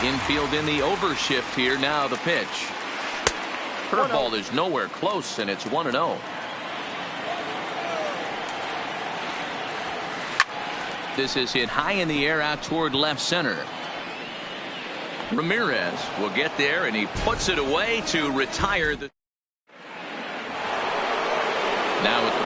Infield in the overshift here. Now the pitch. Curveball is nowhere close, and it's 1-0. This is hit high in the air out toward left center. Ramirez will get there, and he puts it away to retire the. Now with the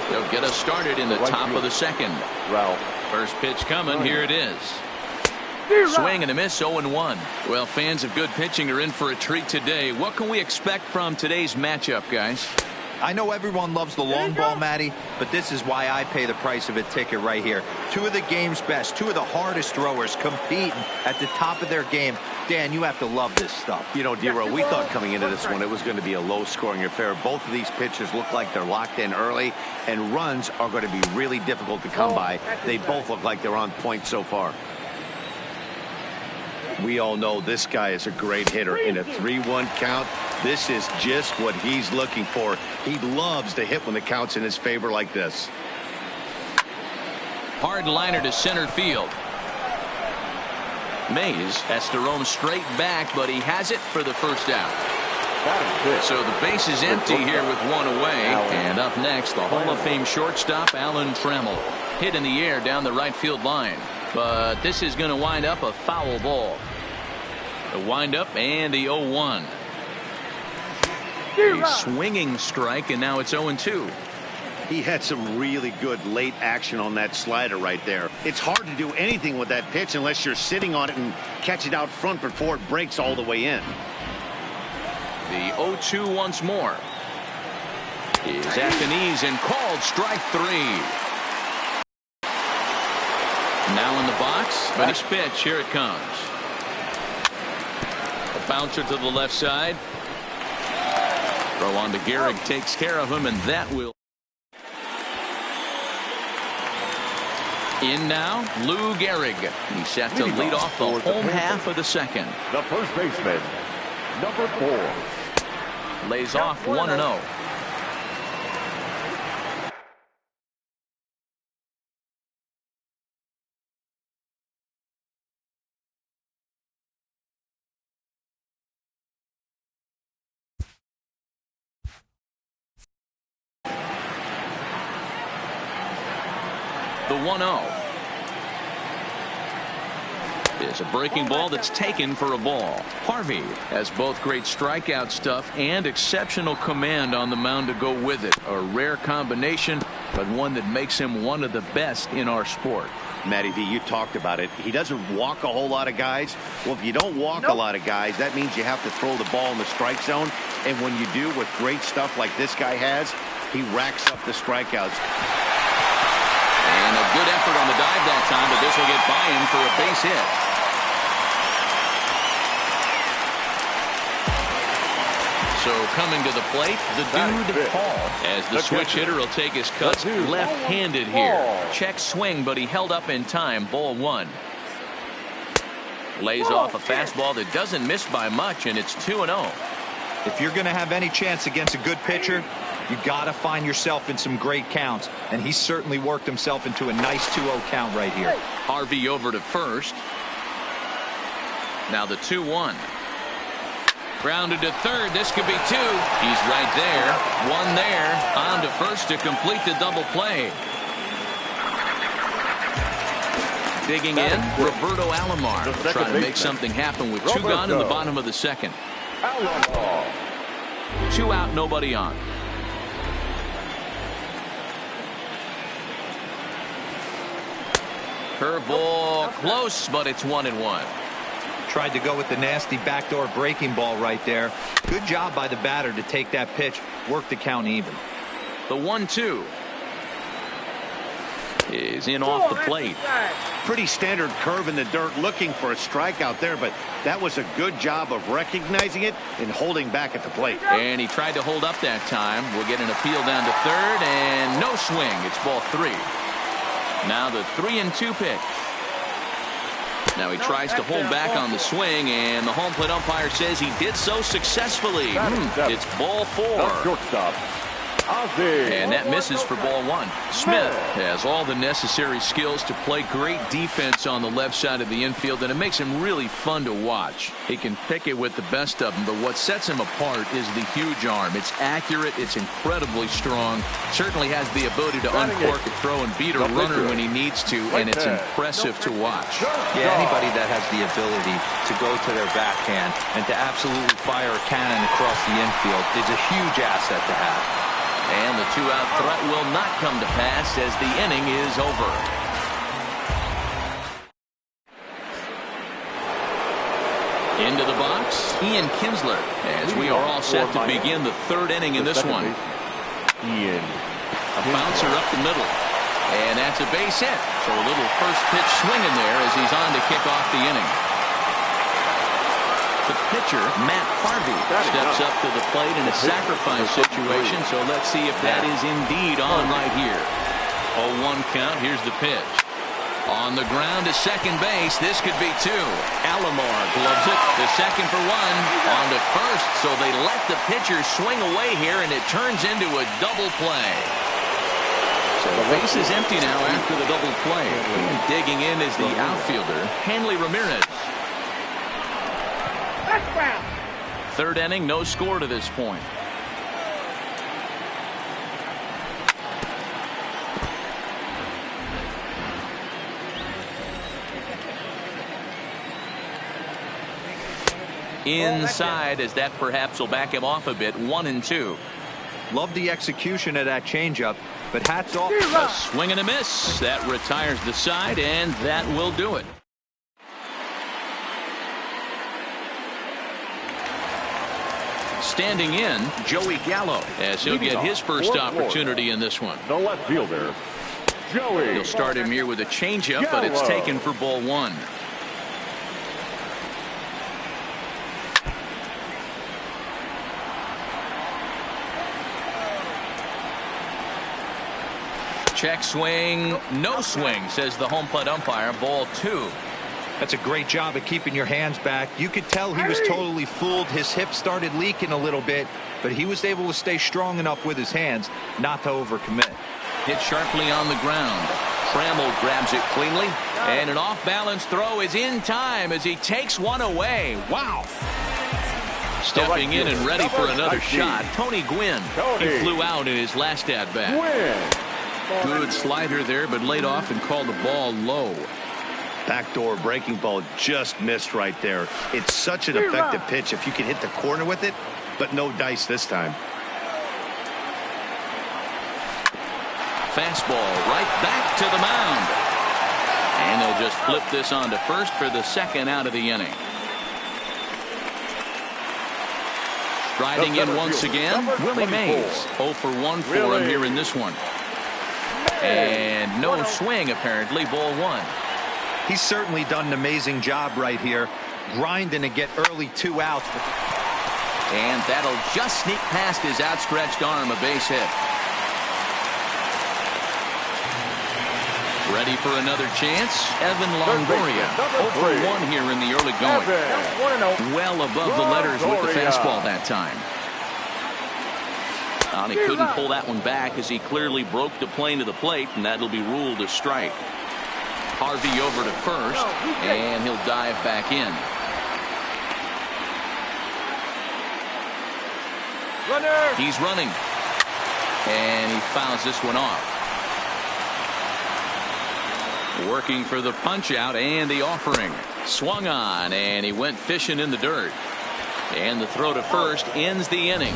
They'll get us started in the top of the second. First pitch coming. Here it is. Swing and a miss. 0-1. Well, fans of good pitching are in for a treat today. What can we expect from today's matchup, guys? I know everyone loves the long ball, Matty, but this is why I pay the price of a ticket right here. Two of the game's best, two of the hardest throwers competing at the top of their game. Dan, you have to love this stuff. You know, D-Row, we thought coming into this one it was going to be a low-scoring affair. Both of these pitchers look like they're locked in early, and runs are going to be really difficult to come by. They both look like they're on point so far. We all know this guy is a great hitter. In a 3-1 count, this is just what he's looking for. He loves to hit when the count's in his favor like this. Hard liner to center field. Mays has to roam straight back, but he has it for the first out. So the base is empty here with one away. And up next, the Hall of Fame shortstop, Alan Trammell. Hit in the air down the right field line. But this is going to wind up a foul ball. The windup and the 0-1. A swinging strike, and now it's 0-2. He had some really good late action on that slider right there. It's hard to do anything with that pitch unless you're sitting on it and catch it out front before it breaks all the way in. The 0-2 once more. Is at the knees and called strike 3. Now in the box. Next pitch. Here it comes. A bouncer to the left side. Throw on to Gehrig takes care of him, and that will. In now, Lou Gehrig. He's set to lead off the home half of the second. The first baseman, number 4. Lays off 1-0. The 1-0 is a breaking ball that's taken for a ball. Harvey has both great strikeout stuff and exceptional command on the mound to go with it. A rare combination, but one that makes him one of the best in our sport. Matty V, you talked about it. He doesn't walk a whole lot of guys. Well, if you don't walk a lot of guys, that means you have to throw the ball in the strike zone. And when you do with great stuff like this guy has, he racks up the strikeouts. And a good effort on the dive that time, but this will get by him for a base hit. So coming to the plate, the dude Paul, as the switch hitter will take his cuts left-handed here. Check swing, but he held up in time. Ball 1. Lays off a fastball that doesn't miss by much, and it's 2-0. If you're going to have any chance against a good pitcher, you got to find yourself in some great counts, and he certainly worked himself into a nice 2-0 count right here. Harvey over to first. Now the 2-1. Grounded to third. This could be 2. He's right there. 1 there. On to first to complete the double play. Digging in, Roberto Alomar trying to make something happen with 2 gone in the bottom of the second. 2 out, nobody on. Curveball close, but it's 1-1. Tried to go with the nasty backdoor breaking ball right there. Good job by the batter to take that pitch, work the count even. The 1-2 is in off the plate. Pretty standard curve in the dirt, looking for a strikeout there, but that was a good job of recognizing it and holding back at the plate. And he tried to hold up that time. We'll get an appeal down to third, and no swing. It's ball 3. Now the 3-2 pitch. Now he tries to hold back on the swing, and the home plate umpire says he did so successfully. It's ball 4. Shortstop. And that misses for ball 1. Smith has all the necessary skills to play great defense on the left side of the infield, and it makes him really fun to watch. He can pick it with the best of them, but what sets him apart is the huge arm. It's accurate, it's incredibly strong, certainly has the ability to uncork a throw and beat a runner when he needs to, and it's impressive to watch. Yeah, anybody that has the ability to go to their backhand and to absolutely fire a cannon across the infield is a huge asset to have. And the 2-out threat will not come to pass as the inning is over. Into the box, Ian Kinsler, as we are all set to begin the 3rd inning in this one. Ian. A bouncer up the middle. And that's a base hit. So a little first pitch swing in there as he's on to kick off the inning. The pitcher, Matt Harvey, steps up to the plate in a sacrifice situation, so let's see if that is indeed on right here. 0-1 count. Here's the pitch. On the ground to second base. This could be 2. Alomar gloves it to second for 1. On to first, so they let the pitcher swing away here, and it turns into a double play. So the base is empty now after the double play. And digging in is the outfielder, Hanley Ramirez. 3rd inning, no score to this point. Inside, as that perhaps will back him off a bit. 1-2. Love the execution of that changeup, but hats off. A swing and a miss. That retires the side, and that will do it. Standing in, Joey Gallo, as he'll get his first opportunity in this one. The left fielder, Joey. He'll start him here with a changeup, but it's taken for ball 1. Check swing, no swing, says the home plate umpire. Ball 2. That's a great job of keeping your hands back. You could tell he was totally fooled. His hip started leaking a little bit, but he was able to stay strong enough with his hands not to overcommit. Hit sharply on the ground. Trammell grabs it cleanly, and an off-balance throw is in time as he takes one away. Wow. Stepping in and ready for another shot, Tony Gwynn. He flew out in his last at-bat. Good slider there, but laid off and called the ball low. Backdoor breaking ball just missed right there. It's such an effective pitch if you can hit the corner with it, but no dice this time. Fastball right back to the mound. And they'll just flip this on to first for the 2nd out of the inning. Striding in once again, Willie Mays. 0 for 1 for him here in this one. And no swing, apparently. Ball 1. He's certainly done an amazing job right here, grinding to get early 2 outs. And that'll just sneak past his outstretched arm, a base hit. Ready for another chance? Evan Longoria. 0 for 1 here in the early going. Well above the letters with the fastball that time. And he couldn't pull that one back as he clearly broke the plane to the plate, and that'll be ruled a strike. Harvey over to first, and he'll dive back in. He's running, and he fouls this one off. Working for the punch out and the offering. Swung on, and he went fishing in the dirt. And the throw to first ends the inning.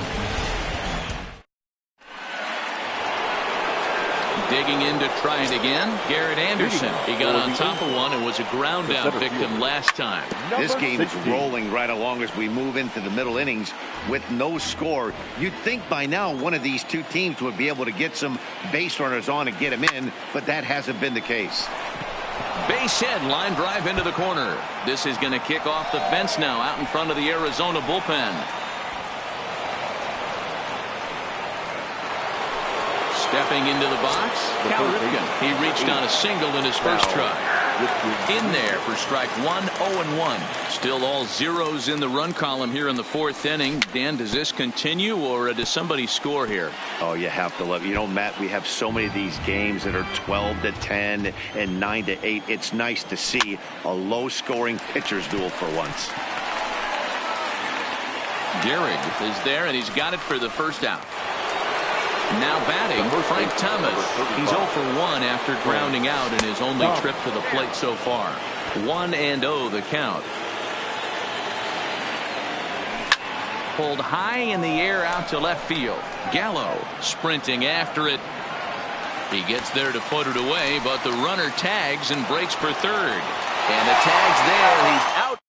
Digging in to try it again, Garrett Anderson. He got on top of one and was a ground down victim last time. This game is rolling right along as we move into the middle innings with no score. You'd think by now one of these two teams would be able to get some base runners on and get them in, but that hasn't been the case. Base hit, line drive into the corner. This is going to kick off the fence now out in front of the Arizona bullpen. Stepping into the box, Cal Ripken. He reached on a single in his first try. In there for strike one, 0-1. Still all zeros in the run column here in the fourth inning. Dan, does this continue or does somebody score here? Oh, you have to love. You know, Matt, we have so many of these games that are 12-10 and 9-8. It's nice to see a low-scoring pitcher's duel for once. Gehrig is there, and he's got it for the first out. Now batting, Frank Thomas. He's 0 for 1 after grounding out in his only trip to the plate so far. 1-0 the count. Pulled high in the air out to left field. Gallo sprinting after it. He gets there to put it away, but the runner tags and breaks for third. And the tag's there. He's out.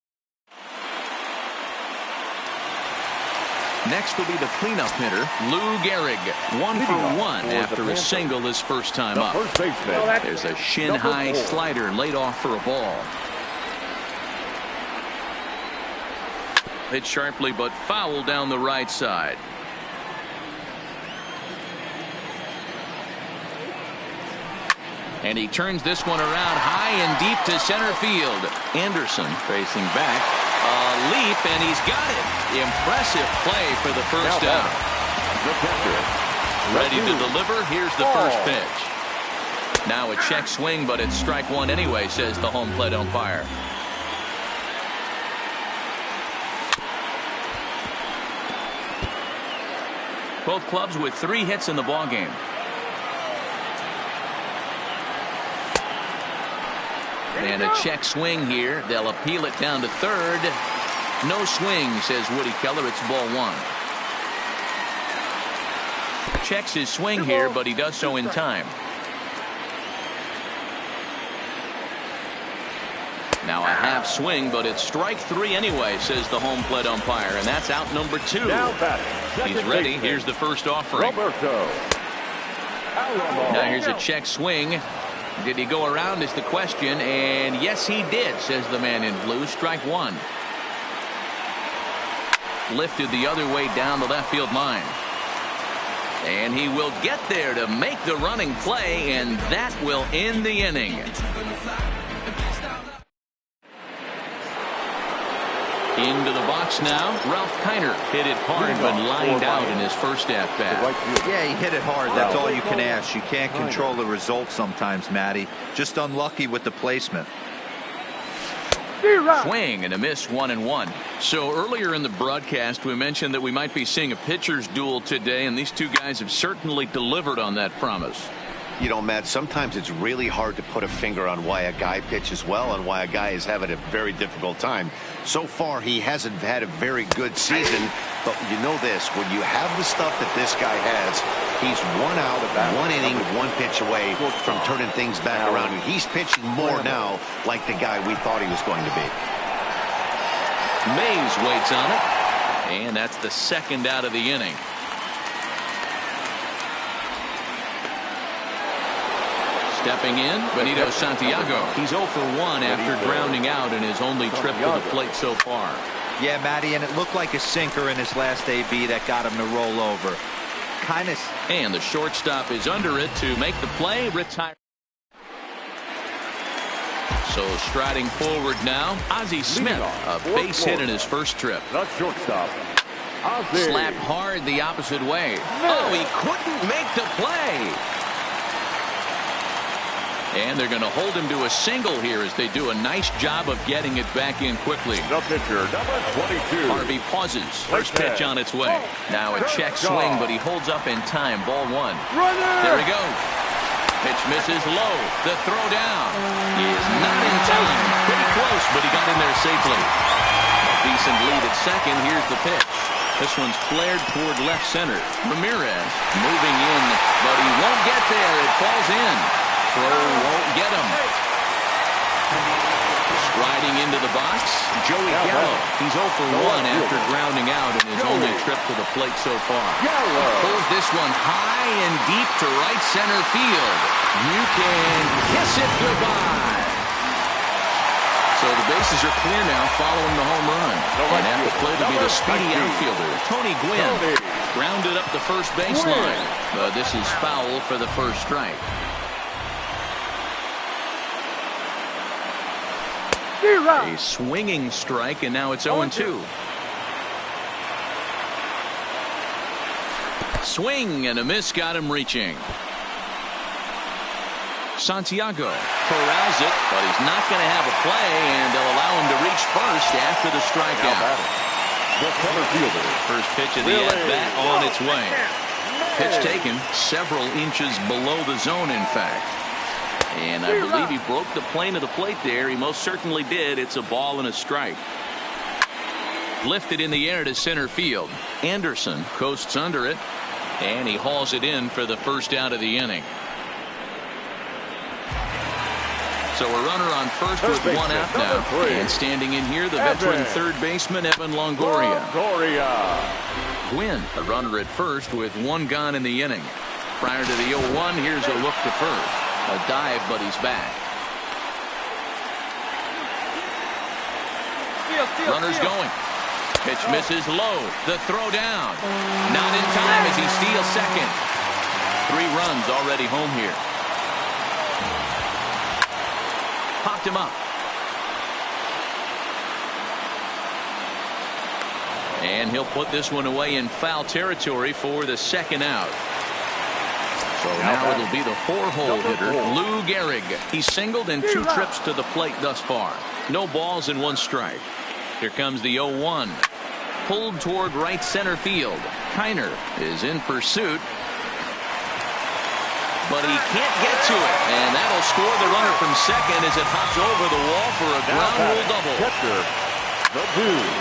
Next will be the cleanup hitter, Lou Gehrig. 1 for 1 after a single his first time up. There's a shin-high slider laid off for a ball. Hit sharply but foul down the right side. And he turns this one around high and deep to center field. Anderson facing back. A leap, and he's got it. Impressive play for the first out. Ready to deliver. Here's the first pitch. Now a check swing, but it's strike one anyway, says the home plate umpire. Both clubs with 3 hits in the ballgame. And a check swing here. They'll appeal it down to third. No swing, says Woody Keller. It's ball 1. Checks his swing here, but he does so in time. Now a half swing, but it's strike 3 anyway, says the home plate umpire. And that's out number 2. He's ready. Here's the first offering. Now here's a check swing. Did he go around is the question, and yes he did, says the man in blue. Strike 1. Lifted the other way down the left field line. And he will get there to make the running play, and that will end the inning. Into the box now. Ralph Kiner hit it hard but lined out in his first at bat. Yeah, he hit it hard. That's all you can ask. You can't control the result sometimes, Matty. Just unlucky with the placement. Swing and a miss, 1-1. So earlier in the broadcast we mentioned that we might be seeing a pitcher's duel today, and these two guys have certainly delivered on that promise. You know, Matt, sometimes it's really hard to put a finger on why a guy pitches well and why a guy is having a very difficult time. So far, he hasn't had a very good season, but you know this, when you have the stuff that this guy has, he's 1 out, 1 inning, 1 pitch away from turning things back around. He's pitching more now like the guy we thought he was going to be. Mays waits on it, and that's the second out of the inning. Stepping in, Benito Santiago. He's 0 for 1 after grounding out in his only trip to the plate so far. Yeah, Matty, and it looked like a sinker in his last AB that got him to roll over. And the shortstop is under it to make the play. Retire. So striding forward now, Ozzie Smith, a base hit in his first trip. The shortstop. Slapped hard the opposite way. Oh, he couldn't make the play. And they're going to hold him to a single here as they do a nice job of getting it back in quickly. The pitcher, number 22. Harvey pauses. First pitch on its way. Now a check swing, but he holds up in time. Ball 1. There he goes. Pitch misses low. The throw down. He is not in time. Pretty close, but he got in there safely. A decent lead at second. Here's the pitch. This one's flared toward left center. Ramirez moving in, but he won't get there. It falls in. Throw won't get him. Striding into the box, Joey Gallo. He's 0 for 1 after grounding out in his only trip to the plate so far. Pulls this one high and deep to right center field. You can kiss it goodbye. So the bases are clear now following the home run. And at the plate will be the speedy outfielder, Tony Gwynn. Grounded up the first baseline. This is foul for the first strike. A swinging strike, and now it's 0-2. Swing and a miss, got him reaching. Santiago corrals it, but he's not going to have a play, and they'll allow him to reach first after the strikeout. First pitch of the at-bat on its way. Pitch taken several inches below the zone, in fact. And I believe he broke the plane of the plate there. He most certainly did. It's a ball and a strike. Lifted in the air to center field. Anderson coasts under it, and he hauls it in for the first out of the inning. So a runner on first with one out now. And standing in here, the veteran third baseman, Evan Longoria. Gwynn, a runner at first with one gone in the inning. Prior to the 0-1, here's a look to first. A dive, but he's back. Runner's going. Pitch misses low. The throw down. Not in time as he steals second. 3 runs already home here. Popped him up. And he'll put this one away in foul territory for the second out. So now it'll be the 4-hole hitter, Lou Gehrig. He's singled in 2 trips to the plate thus far. No balls and 1 strike. Here comes the 0-1. Pulled toward right center field. Kiner is in pursuit, but he can't get to it. And that'll score the runner from second as it hops over the wall for a ground rule double.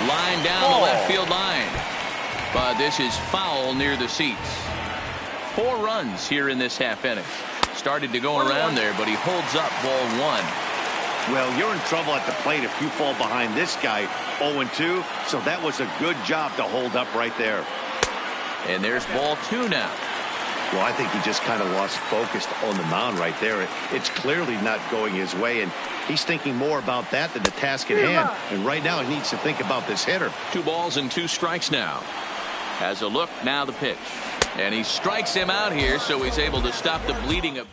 Line down the left field line. But this is foul near the seats. 4 runs here in this half inning. Started to go around there, but he holds up ball 1. Well, you're in trouble at the plate if you fall behind this guy 0-2. So that was a good job to hold up right there. And there's ball 2 now. Well, I think he just kind of lost focus on the mound right there. It's clearly not going his way, and he's thinking more about that than the task at hand. And right now he needs to think about this hitter. 2 balls and 2 strikes now. Has a look, now the pitch. And he strikes him out here, so he's able to stop the bleeding of.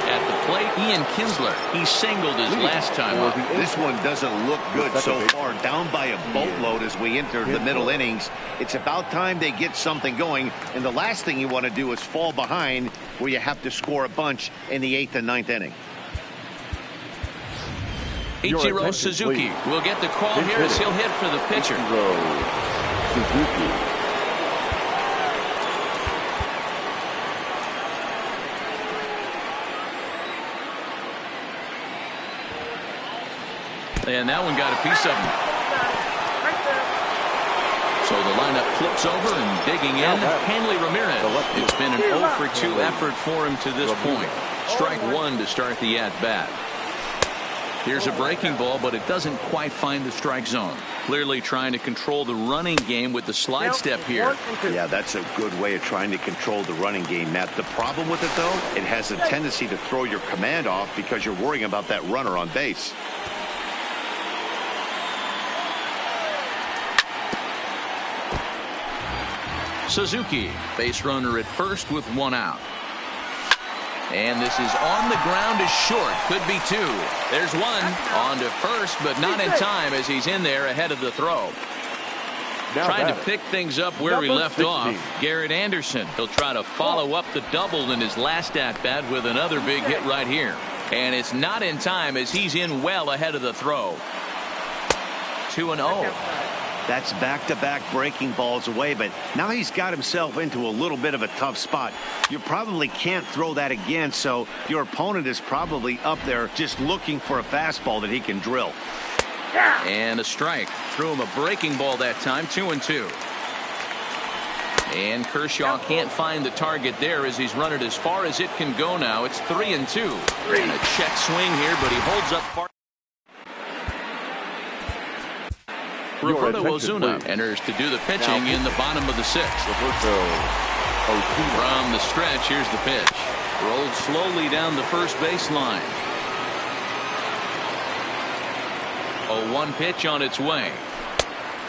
At the plate, Ian Kinsler. He singled his last time up. This one doesn't look good so far. Down by a boatload as we enter the middle innings. It's about time they get something going. And the last thing you want to do is fall behind where you have to score a bunch in the 8th and 9th inning. Ichiro Suzuki will get the call here as he'll hit for the pitcher. And that one got a piece of him. So the lineup flips over and digging in. Hanley Ramirez. It's been an 0-for-2 effort for him to this point. Strike 1 to start the at-bat. Here's a breaking ball, but it doesn't quite find the strike zone. Clearly trying to control the running game with the slide step here. Yeah, that's a good way of trying to control the running game, Matt. The problem with it, though, it has a tendency to throw your command off because you're worrying about that runner on base. Suzuki, base runner at first with 1 out. And this is on the ground is short. Could be 2. There's 1 on to first, but not in time as he's in there ahead of the throw. Trying to pick things up where he left off. Garrett Anderson. He'll try to follow up the double in his last at-bat with another big hit right here. And it's not in time as he's in well ahead of the throw. 2-0. That's back-to-back breaking balls away, but now he's got himself into a little bit of a tough spot. You probably can't throw that again, so your opponent is probably up there just looking for a fastball that he can drill. And a strike. Threw him a breaking ball that time, 2-2. And Kershaw can't find the target there as he's run it as far as it can go now. It's 3-2. And a check swing here, but he holds up far. Roberto Ozuna enters to do the pitching in the bottom of the 6th. From the stretch, here's the pitch. Rolled slowly down the first baseline. 0-1 pitch on its way.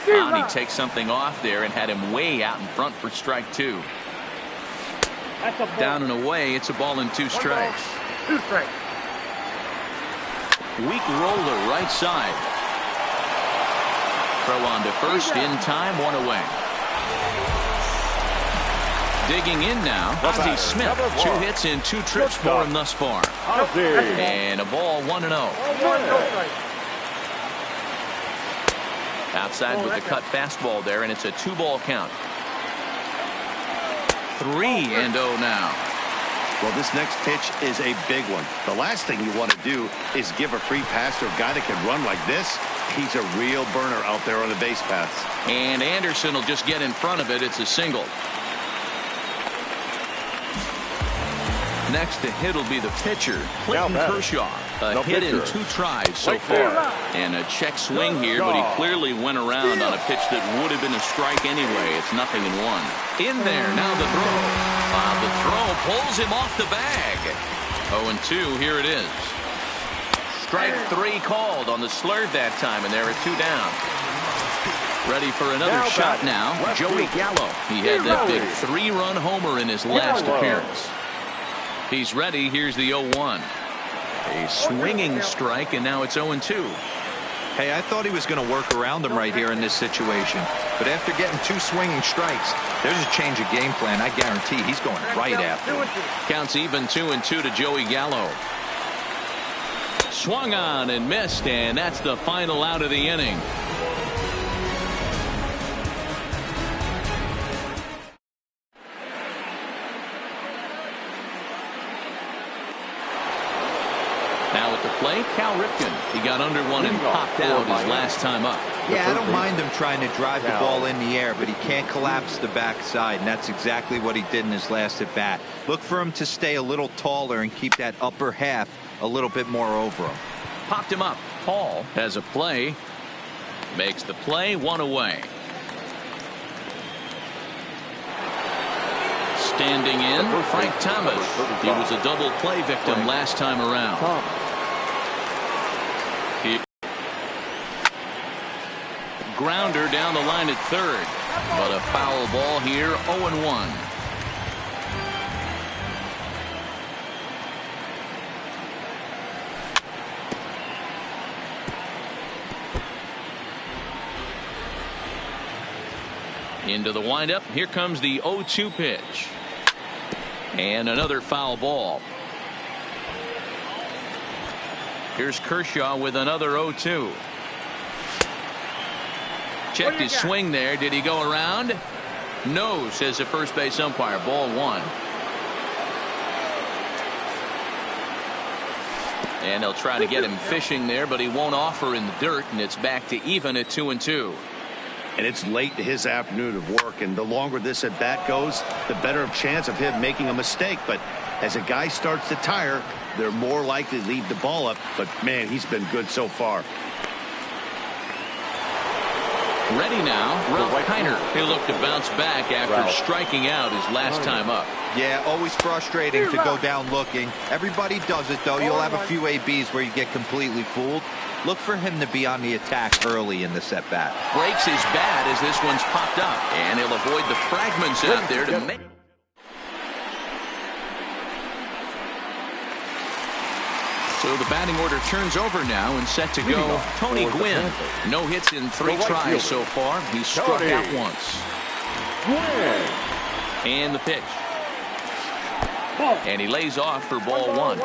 He takes something off there and had him way out in front for strike 2. Down and away, it's a ball and 2 strikes. 2 strikes. Weak roller right side. Throw on to first in time, 1 away. Digging in now, Ozzie Smith. 2 hits in 2 trips for him thus far. And a ball, 1-0. Outside with the cut fastball there, and it's a 2-ball count. 3-0 now. Well, this next pitch is a big one. The last thing you want to do is give a free pass to a guy that can run like this. He's a real burner out there on the base paths. And Anderson will just get in front of it. It's a single. Next to hit will be the pitcher, Clayton Kershaw. A hit in 2 tries so far. And a check swing here, but he clearly went around on a pitch that would have been a strike anyway. It's 0-1. In there, now the throw. The throw pulls him off the bag. 0-2, here it is. Strike 3 called on the slurve that time, and there are 2 down. Ready for another shot now, Joey Gallo. He had that big 3-run homer in his last appearance. He's ready. Here's the 0-1. A swinging strike, and now it's 0-2. Hey, I thought he was going to work around him right here in this situation. But after getting 2 swinging strikes, there's a change of game plan. I guarantee he's going right after him. Counts even 2-2 to Joey Gallo. Swung on and missed, and that's the final out of the inning. Now at the plate, Cal Ripken. He got under one and popped out his last time up. Yeah, I don't mind him trying to drive the ball in the air, but he can't collapse the backside, and that's exactly what he did in his last at bat. Look for him to stay a little taller and keep that upper half a little bit more over him. Popped him up. Paul has a play. Makes the play, 1 away. Standing in, Frank Thomas. He was a double play victim last time around. Grounder down the line at third, but a foul ball here, 0-1. Into the windup. Here comes the 0-2 pitch. And another foul ball. Here's Kershaw with another 0-2. Checked his swing there. Did he go around? No, says the first base umpire. Ball 1. And they'll try to get him fishing there, but he won't offer in the dirt, and it's back to even at 2-2. And it's late in his afternoon of work, and the longer this at bat goes, the better chance of him making a mistake. But as a guy starts to tire, they're more likely to leave the ball up. But man, he's been good so far. Ready now, Ralph Kiner. He'll look to bounce back after striking out his last time up. Yeah, always frustrating to go down looking. Everybody does it, though. You'll have a few ABs where you get completely fooled. Look for him to be on the attack early in the at-bat. Breaks his bat as this one's popped up, and he'll avoid the fragments out there to make. So the batting order turns over now and set to go. Tony Gwynn. No hits in 3 tries so far. He's struck out once. And the pitch. And he lays off for ball 1.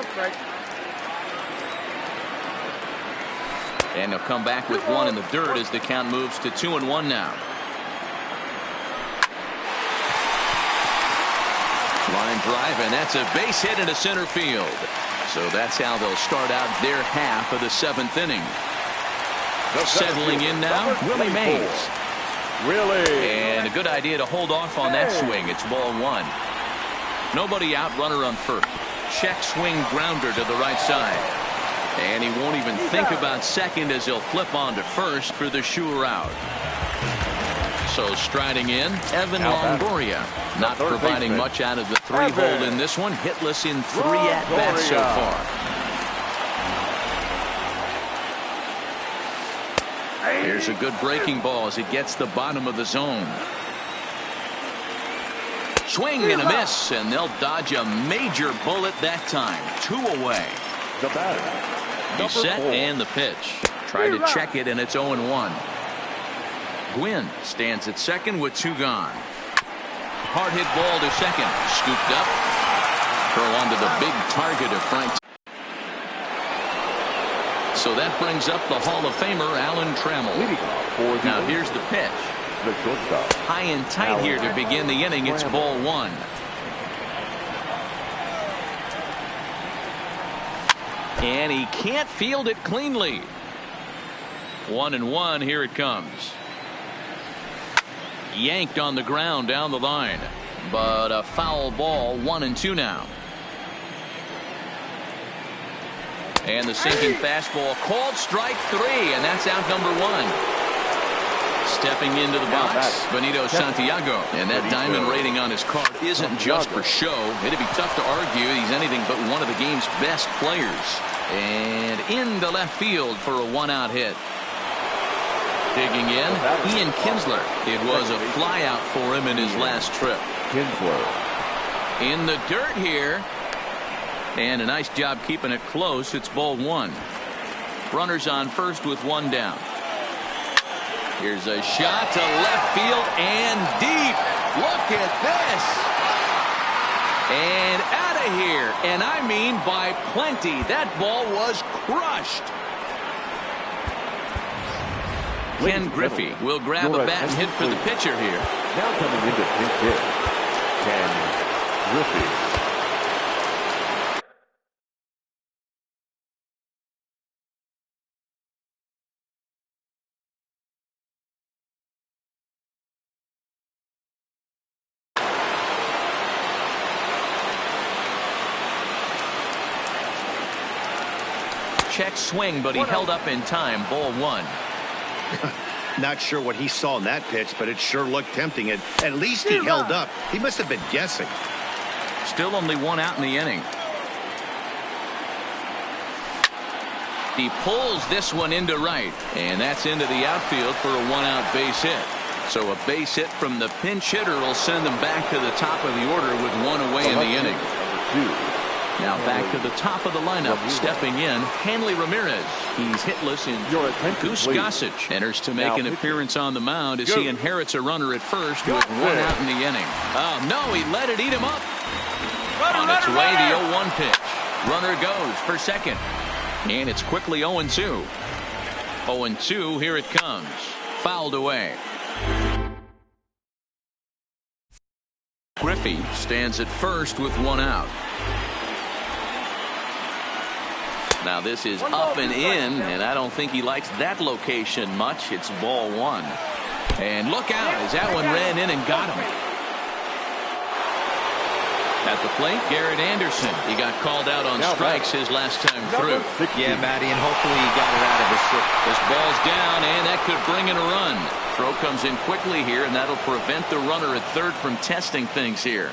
And he'll come back with 1 in the dirt as the count moves to 2-1 now. Line drive, and that's a base hit into center field. So that's how they'll start out their half of the 7th inning. Settling in now, Willie Mays. And a good idea to hold off on that swing. It's ball 1. Nobody out, runner on first. Check swing grounder to the right side. And he won't even think about second as he'll flip on to first for the sure out. So striding in, Evan Longoria. Not providing much out of the 3-hole in this one. Hitless in 3 at-bats so far. Here's a good breaking ball as it gets the bottom of the zone. Swing and a miss, and they'll dodge a major bullet that time. 2 away. The batter, He's set and the pitch. Tried to check it, and it's 0-1. Gwynn stands at second with 2 gone. Hard hit ball to second. Scooped up. Throw onto the big target of Frank. So that brings up the Hall of Famer Alan Trammell. Now here's the pitch. the shortstop. High and tight here to begin the inning. It's ball 1. And he can't field it cleanly. 1-1. Here it comes. Yanked on the ground down the line, but a foul ball. 1-2 now. And the sinking fastball called strike 3, and that's out number 1. Stepping into the box, Benito Santiago, and that diamond rating on his card isn't just for show. It'd be tough to argue he's anything but one of the game's best players. And into left field for a 1-out hit. Digging in, Ian Kinsler. It was a flyout for him in his last trip. Kinsler. In the dirt here. And a nice job keeping it close. It's ball 1. Runners on first with 1 down. Here's a shot to left field and deep. Look at this. And out of here. And I mean by plenty. That ball was crushed. Ken Griffey will grab a bat and hit for the pitcher here. Now coming into pinch hit, Ken Griffey. Check swing, but he held up in time. Ball 1. Not sure what he saw in that pitch, but it sure looked tempting. At least he held up. He must have been guessing. Still only 1 out in the inning. He pulls this one into right, and that's into the outfield for a 1-out base hit. So a base hit from the pinch hitter will send them back to the top of the order with 1 away in the inning. Now back to the top of the lineup. Stepping in, Hanley Ramirez. He's hitless in. Goose Gossage enters to make an appearance on the mound as he inherits a runner at first with 1 out in the inning. Oh, no, he let it eat him up. On its way, the 0-1 pitch. Runner goes for second. And it's quickly 0-2. 0-2, here it comes. Fouled away. Griffey stands at first with 1 out. Now this is up and in, and I don't think he likes that location much. It's ball 1. And look out as that one ran in and got him. At the plate, Garrett Anderson. He got called out on strikes his last time through. Yeah, Matty, and hopefully he got it out of his foot. This ball's down, and that could bring in a run. Throw comes in quickly here, and that'll prevent the runner at third from testing things here.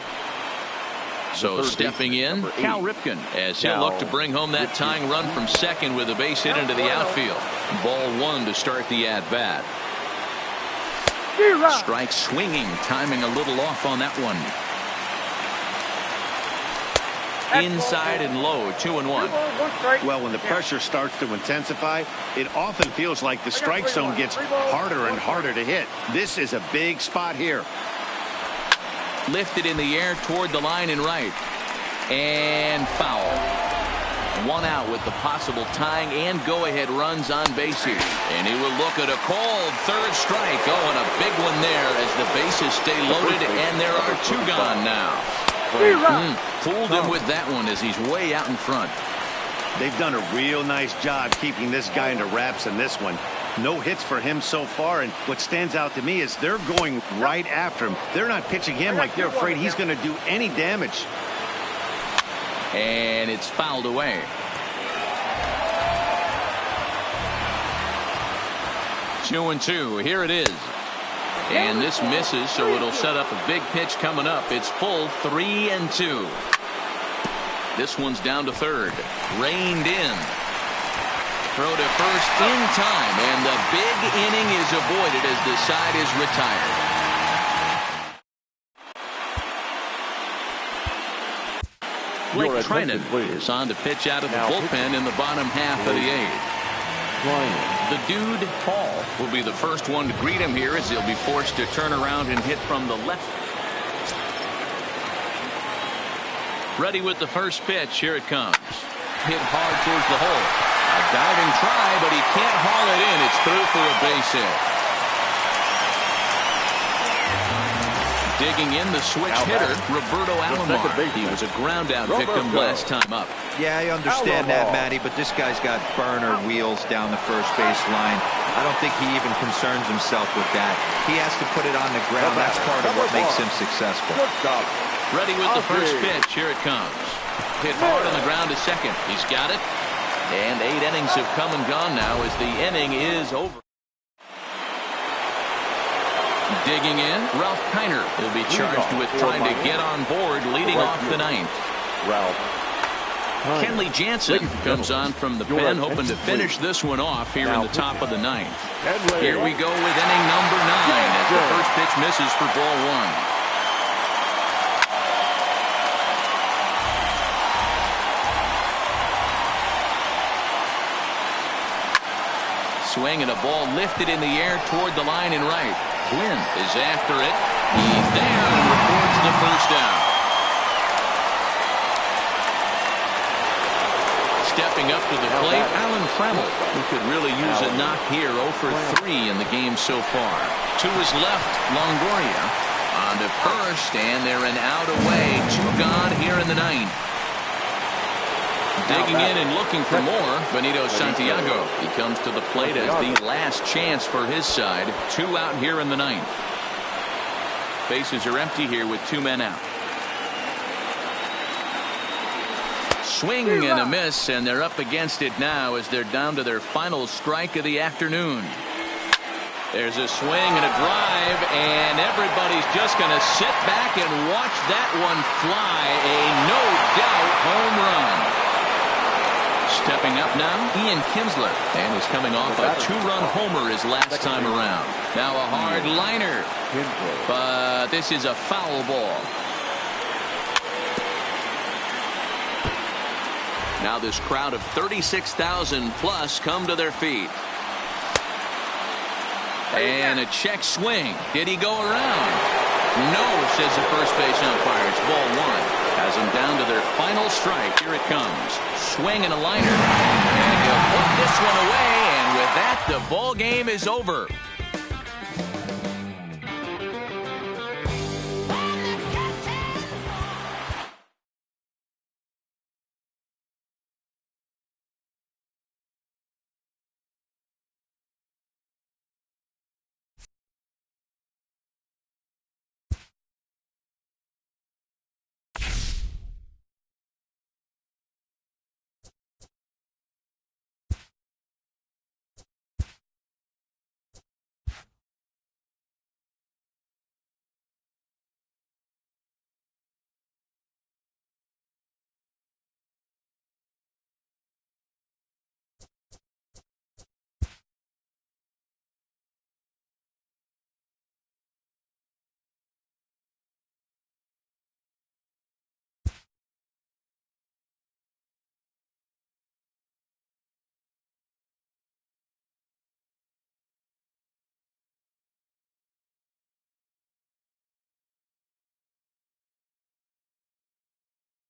So stepping in, Cal Ripken, as he'll look to bring home that tying run from second with a base hit into the outfield. Ball 1 to start the at-bat. Strike swinging, timing a little off on that one. Inside and low, 2-1. Well, when the pressure starts to intensify, it often feels like the strike zone gets harder and harder to hit. This is a big spot here. Lifted in the air toward the line and right. And foul. 1 out with the possible tying and go-ahead runs on base here. And he will look at a called third strike. Oh, and a big one there as the bases stay loaded, and there are 2 gone now. Fooled him with that one as he's way out in front. They've done a real nice job keeping this guy into wraps in this one. No hits for him so far, and what stands out to me is they're going right after him. They're not pitching him like they're afraid he's going to do any damage. And it's fouled away. 2-2. Here it is. And this misses, so it'll set up a big pitch coming up. It's full 3-2. This one's down to third. Reined in. Throw to first in time, and the big inning is avoided as the side is retired. Blake Trinan is on to pitch out of the bullpen in the bottom half of the eighth. The dude, Paul, will be the first one to greet him here as he'll be forced to turn around and hit from the left. Ready with the first pitch. Here it comes. Hit hard towards the hole. A diving try, but he can't haul it in. It's through for a base hit. Digging in, the switch hitter, Roberto Alomar. He was a ground-out victim last time up. Yeah, I understand that, Matty, but this guy's got burner wheels down the first base line. I don't think he even concerns himself with that. He has to put it on the ground. That's part of what makes him successful. Ready with the first pitch. Here it comes. Hit hard on the ground to second. He's got it. And 8 innings have come and gone now as the inning is over. Digging in, Ralph Kiner will be charged with trying to get on board leading off the ninth. Kenley Jansen comes on from the pen, hoping to finish this one off here in the top of the ninth. Here we go with inning number 9 as the first pitch misses for ball 1. Swing and a ball lifted in the air toward the line and right. Gwynn is after it. He's there and records the first down. Stepping up to the plate, Alan Trammell, who could really use a knock here. 0 for 3 in the game so far. To his left, Longoria on to first, and they're an out away. 2 gone here in the ninth. Digging in and looking for more, Benito Santiago. He comes to the plate as the last chance for his side. 2 out here in the ninth. Bases are empty here with 2 men out. Swing and a miss, and they're up against it now as they're down to their final strike of the afternoon. There's a swing and a drive, and everybody's just going to sit back and watch that one fly. A no-doubt home run. Stepping up now, Ian Kinsler, and he's coming off a 2-run homer his last time around. Now a hard liner, but this is a foul ball. Now this crowd of 36,000 plus come to their feet. And a check swing. Did he go around? No, says the first base umpire. It's ball 1. Has them down to their final strike. Here it comes. Swing and a liner. And he'll put this one away. And with that, the ball game is over.